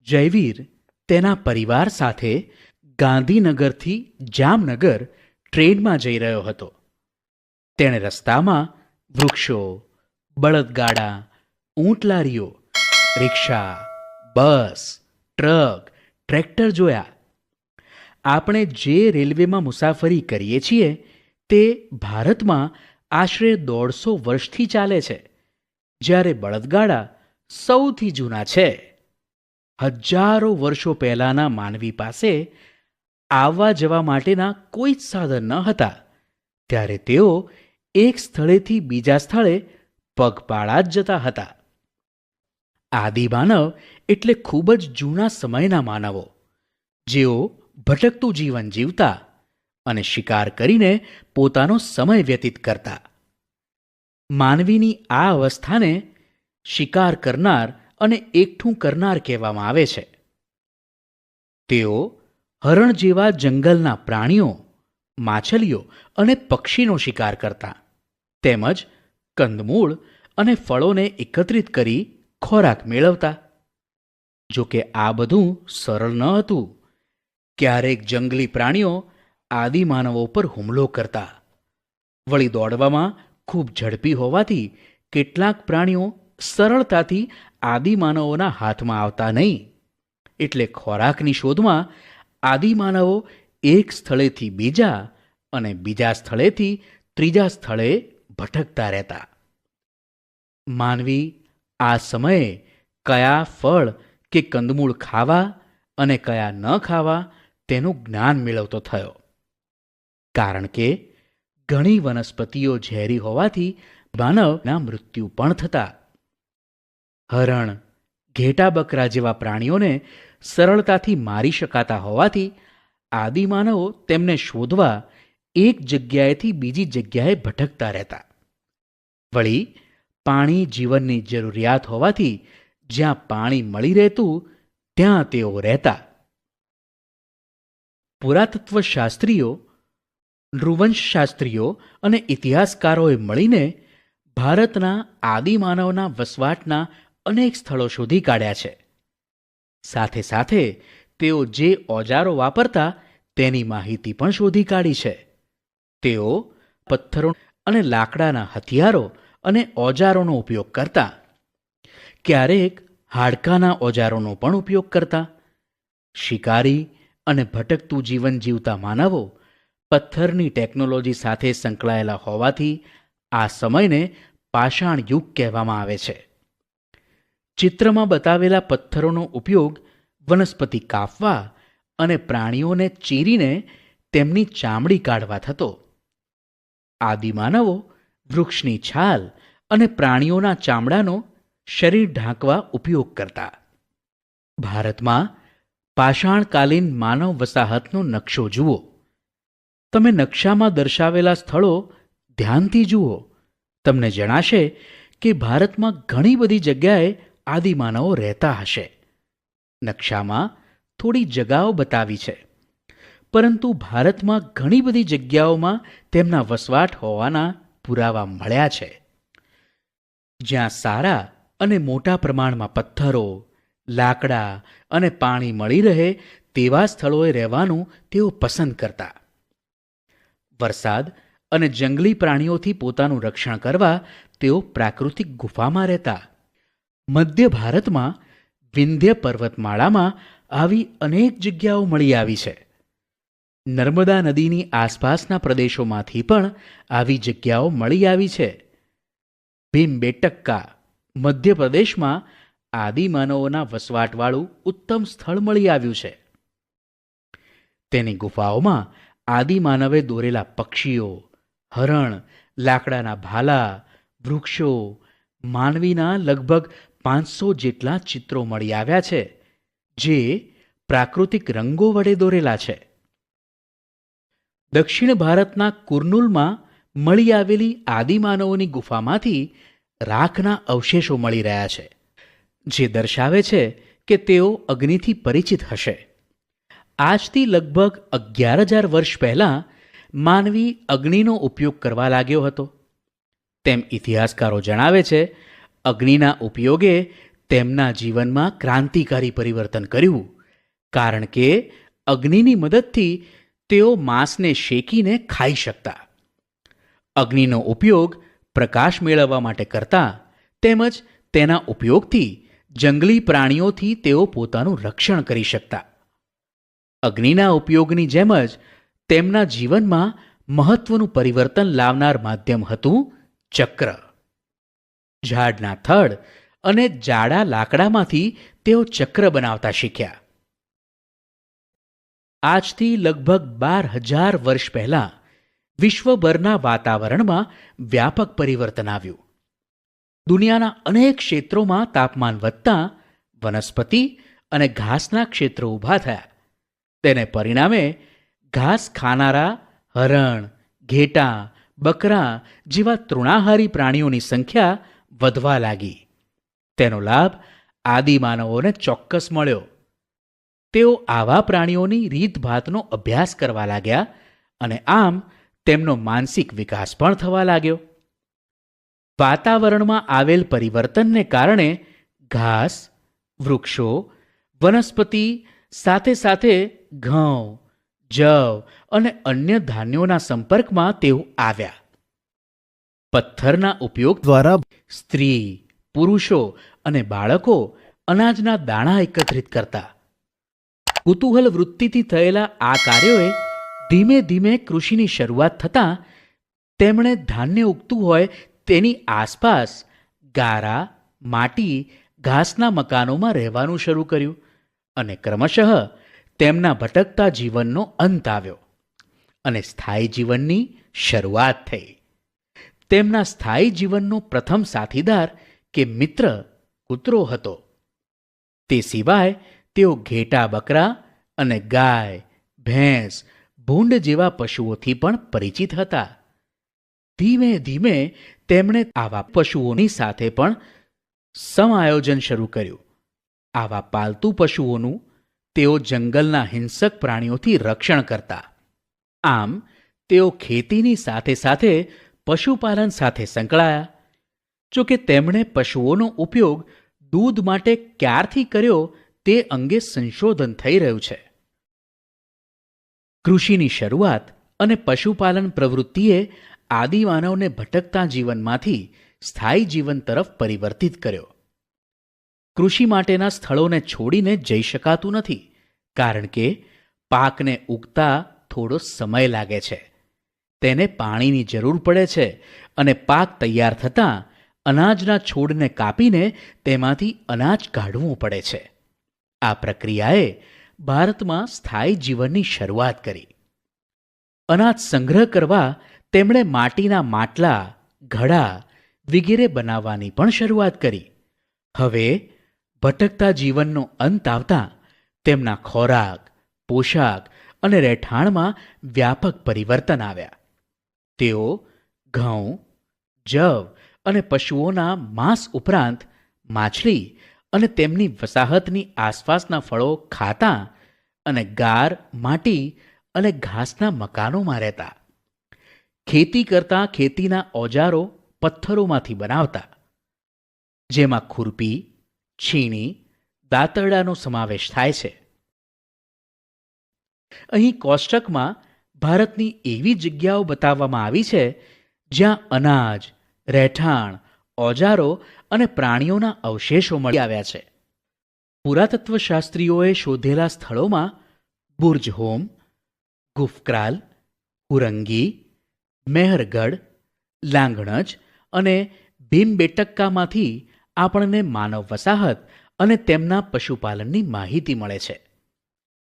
જયવીર તેના પરિવાર સાથે ગાંધીનગરથી જામનગર ટ્રેનમાં જઈ રહ્યો હતો. તેણે રસ્તામાં વૃક્ષો, બળદગાડા, ઊંટલારીઓ, રિક્ષા, બસ, ટ્રક, ટ્રેક્ટર જોયા. આપણે જે રેલવેમાં મુસાફરી કરીએ છીએ તે ભારતમાં આશરે 150 વર્ષથી ચાલે છે, જ્યારે બળદગાડા સૌથી જૂના છે. હજારો વર્ષો પહેલાંના માનવી પાસે આવવા જવા માટેના કોઈ જ સાધન ન હતા, ત્યારે તેઓ એક સ્થળેથી બીજા સ્થળે પગપાળા જ જતા હતા. આદિમાનવ એટલે ખૂબ જ જૂના સમયના માનવો, જેઓ ભટકતું જીવન જીવતા અને શિકાર કરીને પોતાનો સમય વ્યતીત કરતા. માનવીની આ અવસ્થાને શિકાર કરનાર અને એકઠું કરનાર કહેવામાં આવે છે. તેઓ હરણ જેવા જંગલના પ્રાણીઓ, માછલીઓ અને પક્ષીનો શિકાર કરતા, તેમજ કંદમૂળ અને ફળોને એકત્રિત કરી ખોરાક મેળવતા. જો કે આ બધું સરળ ન હતું. ક્યારેક જંગલી પ્રાણીઓ આદિમાનવો પર હુમલો કરતા. વળી દોડવામાં ખૂબ ઝડપી હોવાથી કેટલાક પ્રાણીઓ સરળતાથી આદિમાનવોના હાથમાં આવતા નહીં. એટલે ખોરાકની શોધમાં આદિમાનવો એક સ્થળેથી બીજા અને બીજા સ્થળેથી ત્રીજા સ્થળે ભટકતા રહેતા. માનવી આ સમયે કયા ફળ કે કંદમૂળ ખાવા અને કયા ન ખાવા તેનું જ્ઞાન મેળવતો થયો. કારણ કે ઘણી વનસ્પતિઓ ઝેરી હોવાથી માનવના મૃત્યુ પણ થતા. હરણ, ઘેટા બકરા જેવા પ્રાણીઓને સરળતાથી મારી શકાતા હોવાથી આદિમાનવો તેમને શોધવા એક જગ્યાએથી બીજી જગ્યાએ ભટકતા રહેતા. વળી પાણી જીવનની જરૂરિયાત હોવાથી જ્યાં પાણી મળી રહેતું ત્યાં તેઓ રહેતા. પુરાતત્વશાસ્ત્રીઓ, નૃવંશશાસ્ત્રીઓ અને ઇતિહાસકારોએ મળીને ભારતના આદિમાનવના વસવાટના અનેક સ્થળો શોધી કાઢ્યા છે. સાથે સાથે તેઓ જે ઓજારો વાપરતા તેની માહિતી પણ શોધી કાઢી છે. તેઓ પથ્થરો અને લાકડાના હથિયારો અને ઓજારોનો ઉપયોગ કરતા. ક્યારેક હાડકાના ઓજારોનો પણ ઉપયોગ કરતા. શિકારી અને ભટકતું જીવન જીવતા માનવો પથ્થરની ટેકનોલોજી સાથે સંકળાયેલા હોવાથી આ સમયને પાષાણ યુગ કહેવામાં આવે છે. ચિત્રમાં બતાવેલા પથ્થરોનો ઉપયોગ વનસ્પતિ કાપવા અને પ્રાણીઓને ચીરીને તેમની ચામડી કાઢવા થતો. આદિમાનવો વૃક્ષની છાલ અને પ્રાણીઓના ચામડાનો શરીર ઢાંકવા ઉપયોગ કરતા. ભારતમાં પાષાણકાલીન માનવ વસાહતનો નકશો જુઓ. તમે નકશામાં દર્શાવેલા સ્થળો ધ્યાનથી જુઓ. તમને જણાશે કે ભારતમાં ઘણી બધી જગ્યાએ આદિમાનવો રહેતા હશે. નકશામાં થોડી જગાઓ બતાવી છે, પરંતુ ભારતમાં ઘણી બધી જગ્યાઓમાં તેમના વસવાટ હોવાના પુરાવા મળ્યા છે. જ્યાં સારા અને મોટા પ્રમાણમાં પથ્થરો, લાકડા અને પાણી મળી રહે તેવા સ્થળોએ રહેવાનું તેઓ પસંદ કરતા. વરસાદ અને જંગલી પ્રાણીઓથી પોતાનું રક્ષણ કરવા તેઓ પ્રાકૃતિક ગુફામાં રહેતા. મધ્ય ભારતમાં વિંધ્ય પર્વતમાળામાં આવી અનેક જગ્યાઓ મળી આવી છે. નર્મદા નદીની આસપાસના પ્રદેશોમાંથી પણ આવી જગ્યાઓ મળી આવી છે. ભીમબેટક્કા મધ્યપ્રદેશમાં આદિમાનવોના વસવાટવાળું ઉત્તમ સ્થળ મળી આવ્યું છે. તેની ગુફાઓમાં આદિમાનવે દોરેલા પક્ષીઓ, હરણ, લાકડાના ભાલા, વૃક્ષો, માનવીના લગભગ 500 જેટલા ચિત્રો મળી આવ્યા છે, જે પ્રાકૃતિક રંગો વડે દોરેલા છે. દક્ષિણ ભારતના કુર્નુલમાં મળી આવેલી આદિમાનવોની ગુફામાંથી રાખના અવશેષો મળી રહ્યા છે, જે દર્શાવે છે કે તેઓ અગ્નિથી પરિચિત હશે. આજથી લગભગ 11,000 વર્ષ પહેલાં માનવી અગ્નિનો ઉપયોગ કરવા લાગ્યો હતો. તેમ ઇતિહાસકારો જણાવે છે, અગ્નિના ઉપયોગે તેમના જીવનમાં ક્રાંતિકારી પરિવર્તન કર્યું, કારણ કે અગ્નિની મદદથી તેઓ માંસને શેકીને ખાઈ શકતા. અગ્નિનો ઉપયોગ પ્રકાશ મેળવવા માટે કરતા, તેમજ તેના ઉપયોગથી જંગલી પ્રાણીઓથી તેઓ પોતાનું રક્ષણ કરી શકતા. અગ્નિના ઉપયોગની જેમ જ તેમના જીવનમાં મહત્વનું પરિવર્તન લાવનાર માધ્યમ હતું ચક્ર. ઝાડના થડ અને જાડા લાકડામાંથી તેઓ ચક્ર બનાવતા શીખ્યા. આજથી લગભગ 12,000 વર્ષ પહેલા વિશ્વભરના વાતાવરણમાં વ્યાપક પરિવર્તન આવ્યું. દુનિયાના અનેક ક્ષેત્રોમાં તાપમાન વધતા વનસ્પતિ અને ઘાસના ક્ષેત્રો ઊભા થયા. તેને પરિણામે ઘાસ ખાનારા હરણ, ઘેટાં, બકરા જેવા તૃણાહારી પ્રાણીઓની સંખ્યા વધવા લાગી. તેનો લાભ આદિમાનવોને ચોક્કસ મળ્યો. તેઓ આવા પ્રાણીઓની રીતભાતનો અભ્યાસ કરવા લાગ્યા અને આમ તેમનો માનસિક વિકાસ પણ થવા લાગ્યો. વાતાવરણમાં આવેલ પરિવર્તનને કારણે ઘાસ, વૃક્ષો, વનસ્પતિ સાથે સાથે ઘઉં, જવ અને અન્ય ધાન્યોના સંપર્કમાં તેઓ આવ્યા. પથ્થરના ઉપયોગ દ્વારા સ્ત્રી, પુરુષો અને બાળકો અનાજના દાણા એકત્રિત કરતા. કુતૂહલ વૃત્તિથી થયેલા આ કાર્યોએ ધીમે ધીમે કૃષિની શરૂઆત થતાં તેમણે ધાન્ય ઉગતું હોય તેની આસપાસ ગારા, માટી, ઘાસના મકાનોમાં રહેવાનું શરૂ કર્યું અને ક્રમશઃ તેમના ભટકતા જીવનનો અંત આવ્યો અને સ્થાયી જીવનની શરૂઆત થઈ. તેમના સ્થાયી જીવનનો પ્રથમ સાથીદાર કે મિત્ર કૂતરો હતો. તે સિવાય તેઓ ઘેટા બકરા અને ગાય, ભેંસ, ભૂંડ જેવા પશુઓથી પણ પરિચિત હતા. ધીમે ધીમે તેમણે આવા પશુઓની સાથે પણ સમાયોજન શરૂ કર્યું. આવા પાલતુ પશુઓનું તેઓ જંગલના હિંસક પ્રાણીઓથી રક્ષણ કરતા. આમ તેઓ ખેતીની સાથે સાથે પશુપાલન સાથે સંકળાયા. જોકે તેમણે પશુઓનો ઉપયોગ દૂધ માટે ક્યારથી કર્યો તે અંગે સંશોધન થઈ રહ્યું છે. કૃષિની શરૂઆત અને પશુપાલન પ્રવૃત્તિએ આદિમાનવને ભટકતા જીવનમાંથી સ્થાયી જીવન તરફ પરિવર્તિત કર્યો. કૃષિ માટેના સ્થળોને છોડીને જઈ શકાતું નથી, કારણ કે પાકને ઉગતા થોડો સમય લાગે છે. તેને પાણીની જરૂર પડે છે અને પાક તૈયાર થતાં અનાજના છોડને કાપીને તેમાંથી અનાજ કાઢવું પડે છે. આ પ્રક્રિયાએ ભારતમાં સ્થાયી જીવનની શરૂઆત કરી. અનાજ સંગ્રહ કરવા તેમણે માટીના માટલા, ઘડા વગેરે બનાવવાની પણ શરૂઆત કરી. હવે ભટકતા જીવનનો અંત આવતા તેમના ખોરાક, પોશાક અને રહેઠાણમાં વ્યાપક પરિવર્તન આવ્યા. તેઓ ઘઉં, જવ અને પશુઓના માંસ ઉપરાંત માછલી અને તેમની વસાહતની આસપાસના ફળો ખાતા અને ગાર, માટી અને ઘાસના મકાનોમાં રહેતા. ખેતી કરતા ખેતીના ઓજારો પથ્થરોમાંથી બનાવતા, જેમાં ખુરપી, છીણી, દાંતરડાનો સમાવેશ થાય છે. અહીં કોષ્ટકમાં ભારતની એવી જગ્યાઓ બતાવવામાં આવી છે જ્યાં અનાજ, રહેઠાણ, ઓજારો અને પ્રાણીઓના અવશેષો મળી આવ્યા છે. પુરાતત્વશાસ્ત્રીઓએ શોધેલા સ્થળોમાં બુર્જ હોમ, ગુફક્રાલ, હુરંગી, મેહરગઢ, લાંગણજ અને ભીમબેટક્કામાંથી આપણને માનવ વસાહત અને તેમના પશુપાલનની માહિતી મળે છે.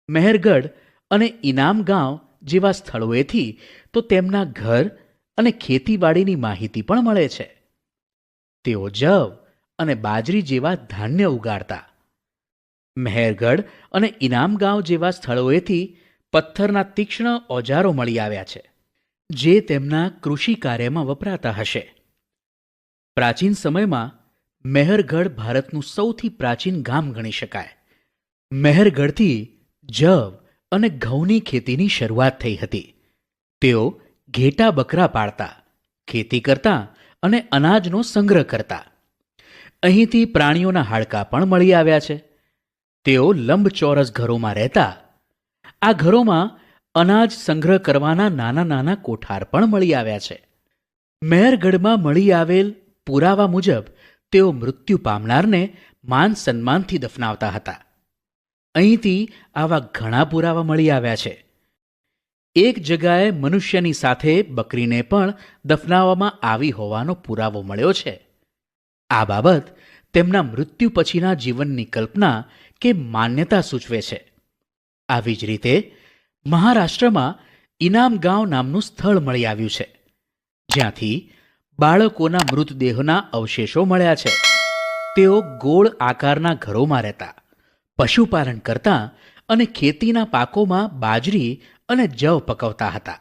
મેહરગઢ અને ઇનામ ગાંવ જેવા સ્થળોએથી તો તેમના ઘર અને ખેતીવાડીની માહિતી પણ મળે છે. તેઓ જવ અને બાજરી જેવા ધાન્ય ઉગાડતા. મેહરગઢ અને ઇનામ ગાંવ જેવા સ્થળોએથી પથ્થરના તીક્ષ્ણ ઓજારો મળી આવ્યા છે, જે તેમના કૃષિ કાર્યમાં વપરાતા હશે. પ્રાચીન સમયમાં મેહરગઢ ભારતનું સૌથી પ્રાચીન ગામ ગણી શકાય. મેહરગઢથી જવ અને ઘઉંની ખેતીની શરૂઆત થઈ હતી. તેઓ ઘેટા બકરા પાળતા, ખેતી કરતા અને અનાજનો સંગ્રહ કરતા. અહીંથી પ્રાણીઓના હાડકાં પણ મળી આવ્યા છે. તેઓ લંબચોરસ ઘરોમાં રહેતા. આ ઘરોમાં અનાજ સંગ્રહ કરવાના નાના નાના કોઠાર પણ મળી આવ્યા છે. મહેરગઢમાં મળી આવેલ પુરાવા મુજબ તેઓ મૃત્યુ પામનારને માન સન્માનથી દફનાવતા હતા. અહીંથી આવા ઘણા પુરાવા મળી આવ્યા છે. એક જગાએ મનુષ્યની સાથે બકરીને પણ દફનાવવામાં આવી હોવાનો પુરાવો મળ્યો છે. આ બાબત તેમના મૃત્યુ પછીના જીવનની કલ્પના કે માન્યતા સૂચવે છે. આવી જ રીતે મહારાષ્ટ્રમાં ઇનામ ગાંવ નામનું સ્થળ મળી આવ્યું છે, જ્યાંથી બાળકોના મૃતદેહના અવશેષો મળ્યા છે. તેઓ ગોળ આકારના ઘરોમાં રહેતા, પશુપાલન કરતા અને ખેતીના પાકોમાં બાજરી અને જવ પકવતા હતા.